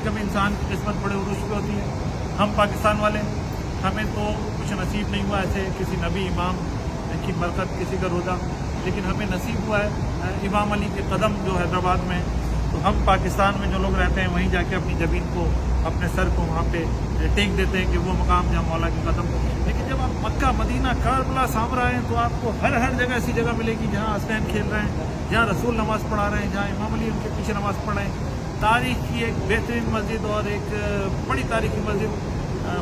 कभी इंसान की किस्मत बड़े उरूज पे होती है। हम पाकिस्तान वाले, हमें तो कुछ नसीब नहीं हुआ ऐसे किसी नबी इमाम की बरकत, किसी का रोज़ा, लेकिन हमें नसीब हुआ है इमाम अली के कदम जो हैदराबाद में। तो हम पाकिस्तान में जो लोग रहते हैं वहीं जाके अपनी ज़मीन को, अपने सर को वहाँ पे टेक देते हैं कि वो मकाम जहाँ मौला के कदम। लेकिन जब आप मक्का, मदीना, करबला, सामरा हैं तो आपको हर जगह ऐसी जगह मिलेगी जहाँ हसनैन खेल रहे हैं, जहाँ रसूल नमाज़ पढ़ा रहे हैं, जहाँ इमाम अली उनके पीछे नमाज़ पढ़ रहे हैं। तारीख़ की एक बेहतरीन मस्जिद और एक बड़ी तारीख़ी मस्जिद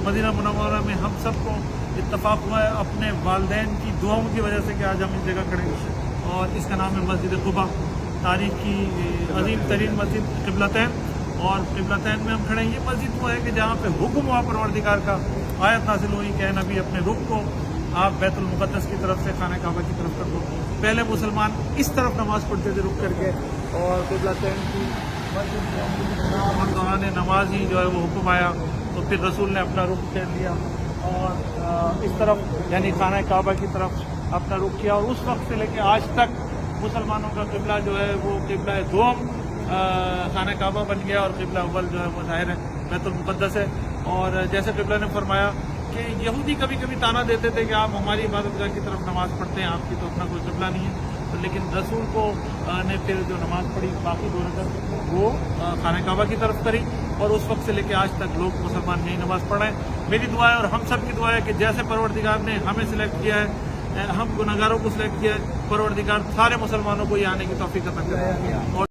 मदीना मुनव्वरा में हम सबको इत्तफाक़ हुआ है अपने वालिदैन की दुआओं की वजह से कि आज हम इस जगह खड़े हैं, और इसका नाम है मस्जिद कुबा। तारीख़ की अजीम तरीन मस्जिद क़िबलतैन, और क़िबलतैन में हम खड़े हैं। ये मस्जिद वो है कि जहाँ पे हुक्म हुआ परवरदिगार का, आयत नाज़िल हुई कि नबी अपने रुख को आप बैतुल मुक़द्दस की तरफ से खाने काबा की तरफ कर दो। पहले मुसलमान इस तरफ नमाज़ पढ़ते थे रुख करके, और क़िबलतैन की और दौरान नमाज ही जो है वो हुक्म आया तो फिर रसूल ने अपना रुख फेर लिया और इस तरफ यानी खाना काबा की तरफ अपना रुख किया। और उस वक्त से लेकर आज तक मुसलमानों का क़िबला जो है वो क़िबला दोम खाना काबा बन गया, और क़िबला अव्वल जो है वो ज़ाहिर है बैतुल मुक़द्दस है। और जैसे क़िबला ने फरमाया कि यहूदी कभी कभी ताना देते थे कि आप हमारी इबादतगाह की तरफ नमाज़ पढ़ते हैं, आपकी तो अपना कोई क़िबला नहीं है। तो लेकिन रसूल को ने फिर जो नमाज़ पढ़ी बाकी 2 रकात वो खाना काबा की तरफ करी, और उस वक्त से लेकर आज तक लोग मुसलमान यही नमाज़ पढ़ रहे हैं। मेरी दुआ है और हम सब की दुआ है कि जैसे परवरदिगार ने हमें सिलेक्ट किया है, हम गुनहगारों को सिलेक्ट किया है, परवरदिगार सारे मुसलमानों को ये आने की तौफीक अता करे। और